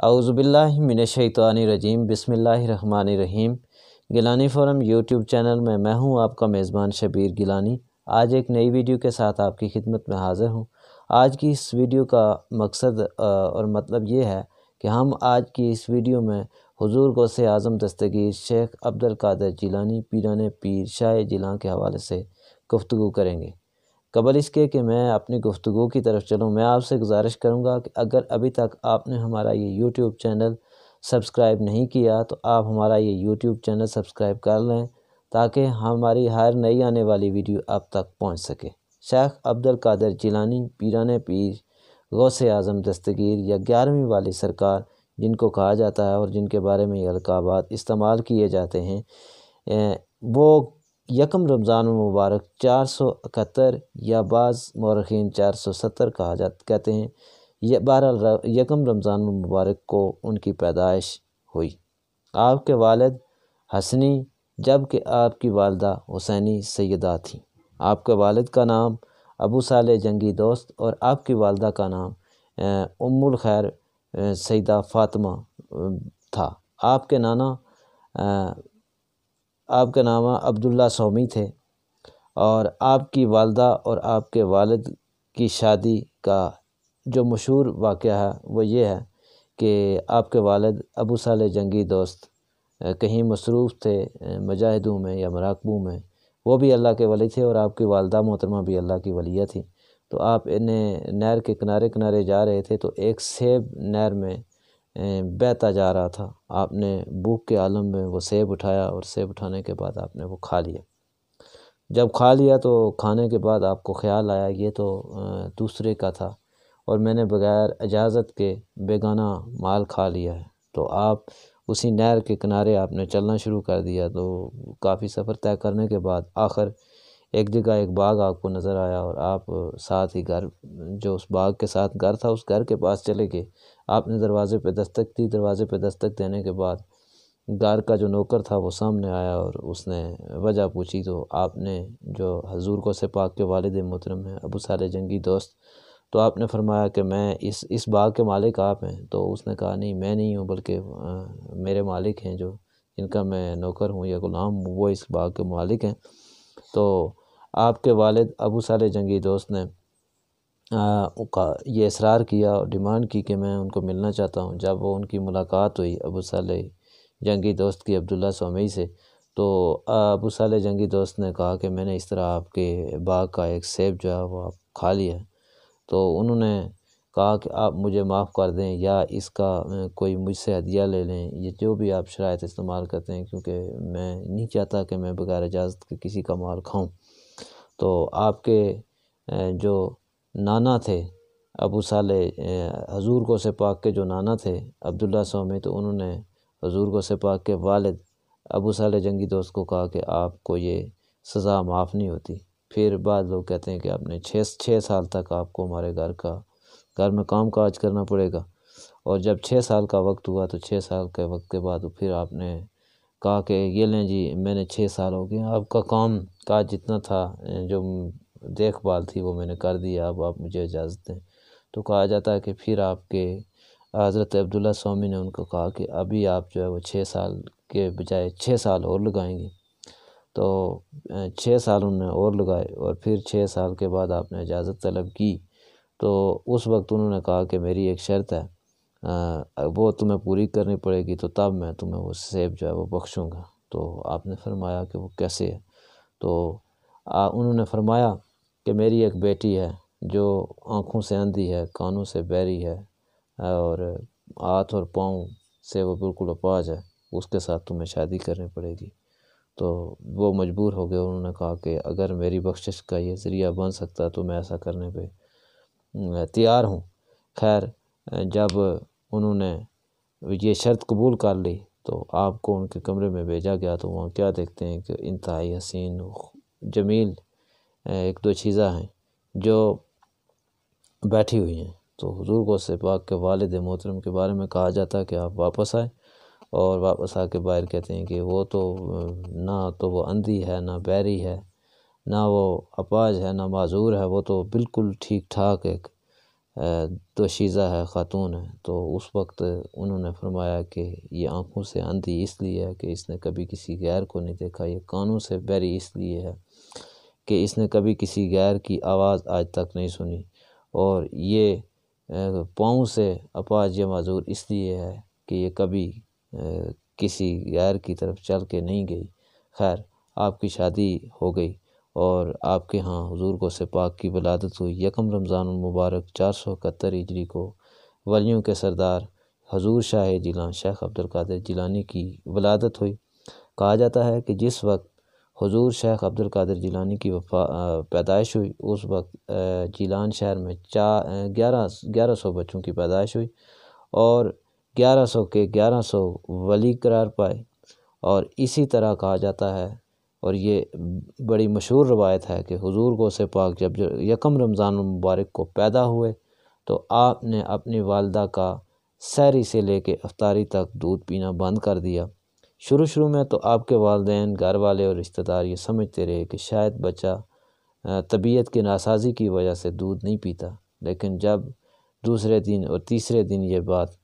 اعوذ باللہ من الشیطان الرجیم بسم اللہ الرحمن الرحیم۔ گیلانی فورم یوٹیوب چینل میں ہوں آپ کا میزبان شبیر گیلانی۔ آج ایک نئی ویڈیو کے ساتھ آپ کی خدمت میں حاضر ہوں۔ آج کی اس ویڈیو کا مقصد اور مطلب یہ ہے کہ ہم آج کی اس ویڈیو میں حضور غوث اعظم دستگیر شیخ عبدالقادر جیلانی پیران پیر شاہ جیلاں کے حوالے سے گفتگو کریں گے۔ قبل اس کے کہ میں اپنی گفتگو کی طرف چلوں، میں آپ سے گزارش کروں گا کہ اگر ابھی تک آپ نے ہمارا یہ یوٹیوب چینل سبسکرائب نہیں کیا تو آپ ہمارا یہ یوٹیوب چینل سبسکرائب کر لیں تاکہ ہماری ہر نئی آنے والی ویڈیو آپ تک پہنچ سکے۔ شیخ عبدالقادر جیلانی پیران پیر غوث اعظم دستگیر یا 11ویں والی سرکار جن کو کہا جاتا ہے اور جن کے بارے میں یہ القابات استعمال کیے جاتے ہیں، وہ یکم رمضان المبارک 471 یا بعض مورخین 470 کہتے ہیں، یہ بہرحال یکم رمضان المبارک کو ان کی پیدائش ہوئی۔ آپ کے والد حسنی جبکہ آپ کی والدہ حسینی سیدہ تھیں۔ آپ کے والد کا نام ابو صالح جنگی دوست اور آپ کی والدہ کا نام ام الخیر سیدہ فاطمہ تھا۔ آپ کے نام عبداللہ سومی تھے، اور آپ کی والدہ اور آپ کے والد کی شادی کا جو مشہور واقعہ ہے وہ یہ ہے کہ آپ کے والد ابو صالح جنگی دوست کہیں مصروف تھے مجاہدوں میں یا مراقبوں میں، وہ بھی اللہ کے ولی تھے، اور آپ کی والدہ محترمہ بھی اللہ کی ولیہ تھی۔ تو آپ انہیں نہر کے کنارے جا رہے تھے تو ایک سیب نہر میں بہتا جا رہا تھا۔ آپ نے بھوک کے عالم میں وہ سیب اٹھایا، اور سیب اٹھانے کے بعد آپ نے وہ کھا لیا۔ جب کھا لیا تو کھانے کے بعد آپ کو خیال آیا یہ تو دوسرے کا تھا اور میں نے بغیر اجازت کے بیگانہ مال کھا لیا ہے۔ تو آپ اسی نہر کے کنارے آپ نے چلنا شروع کر دیا۔ تو کافی سفر طے کرنے کے بعد آخر ایک جگہ ایک باغ آپ کو نظر آیا، اور آپ ساتھ ہی گھر جو اس باغ کے ساتھ گھر تھا اس گھر کے پاس چلے گئے۔ آپ نے دروازے پہ دستک دی، دروازے پہ دستک دینے کے بعد گھر کا جو نوکر تھا وہ سامنے آیا اور اس نے وجہ پوچھی۔ تو آپ نے جو حضور غوث پاک کے والد محترم ہیں ابو صالح جنگی دوست، تو آپ نے فرمایا کہ میں اس باغ کے مالک آپ ہیں؟ تو اس نے کہا نہیں، میں نہیں ہوں، بلکہ میرے مالک ہیں جو جن کا میں نوکر ہوں یا غلام ہوں، وہ اس باغ کے مالک ہیں۔ تو آپ کے والد ابو صالح جنگی دوست نے یہ اصرار کیا اور ڈیمانڈ کی کہ میں ان کو ملنا چاہتا ہوں۔ جب وہ ان کی ملاقات ہوئی ابو صالح جنگی دوست کی عبداللہ سومی سے، تو ابو صالح جنگی دوست نے کہا کہ میں نے اس طرح آپ کے باغ کا ایک سیب جو ہے وہ آپ کھا لیا ہے۔ تو انہوں نے کہا کہ آپ مجھے معاف کر دیں یا اس کا کوئی مجھ سے ہدیہ لے لیں، یہ جو بھی آپ شرائط استعمال کرتے ہیں، کیونکہ میں نہیں چاہتا کہ میں بغیر اجازت کے کسی کا مال کھاؤں۔ تو آپ کے جو نانا تھے ابو صالح حضور غوث پاک کے جو نانا تھے عبداللہ سومی، تو انہوں نے حضور غوث پاک کے والد ابو صالح جنگی دوست کو کہا کہ آپ کو یہ سزا معاف نہیں ہوتی۔ پھر بعض لوگ کہتے ہیں کہ آپ نے 6 سال تک آپ کو ہمارے گھر میں کام کاج کرنا پڑے گا، اور جب 6 سال کا وقت ہوا تو 6 سال کے وقت کے بعد پھر آپ نے کہا کہ یہ لیں جی، میں نے 6 سال ہو گئے، آپ کا کام کاج جتنا تھا، جو دیکھ بھال تھی وہ میں نے کر دیا، اب آپ مجھے اجازت دیں۔ تو کہا جاتا ہے کہ پھر آپ کے حضرت عبداللہ سومی نے ان کو کہا کہ ابھی آپ جو ہے وہ 6 سال کے بجائے 6 سال اور لگائیں گے۔ تو 6 سال انہوں نے اور لگائے، اور پھر 6 سال کے بعد آپ نے اجازت طلب کی۔ تو اس وقت انہوں نے کہا کہ میری ایک شرط ہے، وہ تمہیں پوری کرنی پڑے گی، تو تب میں تمہیں وہ سیب جو ہے وہ بخشوں گا۔ تو آپ نے فرمایا کہ وہ کیسے ہے؟ تو انہوں نے فرمایا کہ میری ایک بیٹی ہے جو آنکھوں سے اندھی ہے، کانوں سے بہری ہے، اور ہاتھ اور پاؤں سے وہ بالکل اپاہج ہے، اس کے ساتھ تمہیں شادی کرنی پڑے گی۔ تو وہ مجبور ہو گئے، انہوں نے کہا کہ اگر میری بخشش کا یہ ذریعہ بن سکتا تو میں ایسا کرنے پہ تیار ہوں۔ خیر، جب انہوں نے یہ شرط قبول کر لی تو آپ کو ان کے کمرے میں بھیجا گیا، تو وہاں کیا دیکھتے ہیں کہ انتہائی حسین جمیل ایک دو چیزاں ہیں جو بیٹھی ہوئی ہیں۔ تو حضور غوث پاک کے والد محترم کے بارے میں کہا جاتا ہے کہ آپ واپس آئے، اور واپس آ کے باہر کہتے ہیں کہ وہ تو نہ تو وہ اندھی ہے، نہ بہری ہے، نہ وہ اپاہج ہے، نہ معذور ہے، وہ تو بالکل ٹھیک ٹھاک ایک دوشیزہ ہے، خاتون ہے، تو اس وقت انہوں نے فرمایا کہ یہ آنکھوں سے اندھی اس لیے ہے کہ اس نے کبھی کسی غیر کو نہیں دیکھا، یہ کانوں سے بہری اس لیے ہے کہ اس نے کبھی کسی غیر کی آواز آج تک نہیں سنی، اور یہ پاؤں سے اپاہج یا معذور اس لیے ہے کہ یہ کبھی کسی غیر کی طرف چل کے نہیں گئی۔ خیر، آپ کی شادی ہو گئی اور آپ کے ہاں حضور غوث پاک کی ولادت ہوئی۔ یکم رمضان المبارک 471 ہجری کو ولیوں کے سردار حضور شاہ جیلان شیخ عبدالقادر جیلانی کی ولادت ہوئی۔ کہا جاتا ہے کہ جس وقت حضور شیخ عبدالقادر جیلانی کی پیدائش ہوئی، اس وقت جیلان شہر میں 1100 بچوں کی پیدائش ہوئی، اور 1100 کے 1100 ولی قرار پائے۔ اور اسی طرح کہا جاتا ہے، اور یہ بڑی مشہور روایت ہے کہ حضور غوث پاک جب یکم رمضان المبارک کو پیدا ہوئے تو آپ نے اپنی والدہ کا سحری سے لے کے افطاری تک دودھ پینا بند کر دیا۔ شروع میں تو آپ کے والدین، گھر والے اور رشتہ دار یہ سمجھتے رہے کہ شاید بچہ طبیعت کی ناسازی کی وجہ سے دودھ نہیں پیتا، لیکن جب دوسرے دن اور تیسرے دن یہ بات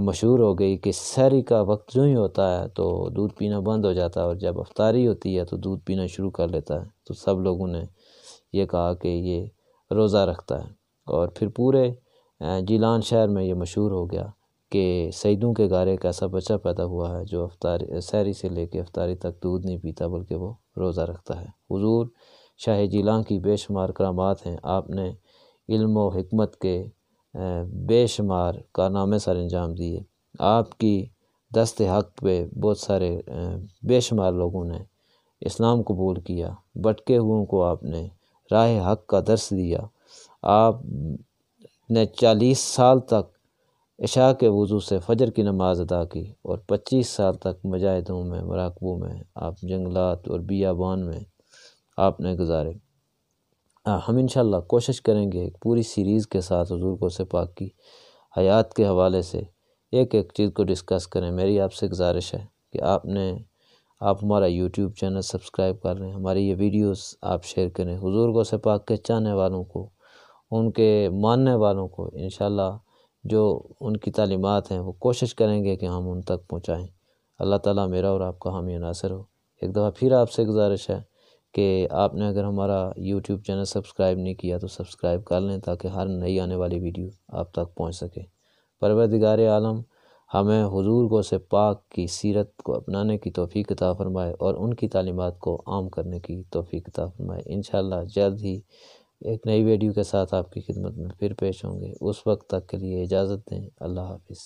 مشہور ہو گئی کہ سحری کا وقت جو ہی ہوتا ہے تو دودھ پینا بند ہو جاتا ہے، اور جب افطاری ہوتی ہے تو دودھ پینا شروع کر لیتا ہے، تو سب لوگوں نے یہ کہا کہ یہ روزہ رکھتا ہے۔ اور پھر پورے جیلان شہر میں یہ مشہور ہو گیا کہ سیدوں کے گھر ایک ایسا بچہ پیدا ہوا ہے جو سحری سے لے کے افطاری تک دودھ نہیں پیتا بلکہ وہ روزہ رکھتا ہے۔ حضور شاہ جیلان کی بے شمار کرامات ہیں۔ آپ نے علم و حکمت کے بے شمار کارنامے سر انجام دیے۔ آپ کی دست حق پہ بہت سارے بے شمار لوگوں نے اسلام قبول کیا، بھٹکے ہوئوں کو آپ نے راہ حق کا درس دیا۔ آپ نے 40 سال تک عشاء کے وضو سے فجر کی نماز ادا کی، اور 25 سال تک مجاہدوں میں، مراقبوں میں، آپ جنگلات اور بیابان میں آپ نے گزارے۔ ہم انشاءاللہ کوشش کریں گے ایک پوری سیریز کے ساتھ حضور غوث پاک کی حیات کے حوالے سے ایک چیز کو ڈسکس کریں۔ میری آپ سے گزارش ہے کہ آپ ہمارا یوٹیوب چینل سبسکرائب کر لیں، ہماری یہ ویڈیوز آپ شیئر کریں، حضور غوث پاک کے چاہنے والوں کو، ان کے ماننے والوں کو انشاءاللہ جو ان کی تعلیمات ہیں وہ کوشش کریں گے کہ ہم ان تک پہنچائیں۔ اللہ تعالیٰ میرا اور آپ کا حامی و ناصر ہو۔ ایک دفعہ پھر آپ سے گزارش ہے کہ آپ نے اگر ہمارا یوٹیوب چینل سبسکرائب نہیں کیا تو سبسکرائب کر لیں تاکہ ہر نئی آنے والی ویڈیو آپ تک پہنچ سکے۔ پروردگار عالم ہمیں حضور غوث پاک کی سیرت کو اپنانے کی توفیق عطا فرمائے اور ان کی تعلیمات کو عام کرنے کی توفیق عطا فرمائے۔ انشاءاللہ جلد ہی ایک نئی ویڈیو کے ساتھ آپ کی خدمت میں پھر پیش ہوں گے۔ اس وقت تک کے لیے اجازت دیں۔ اللہ حافظ۔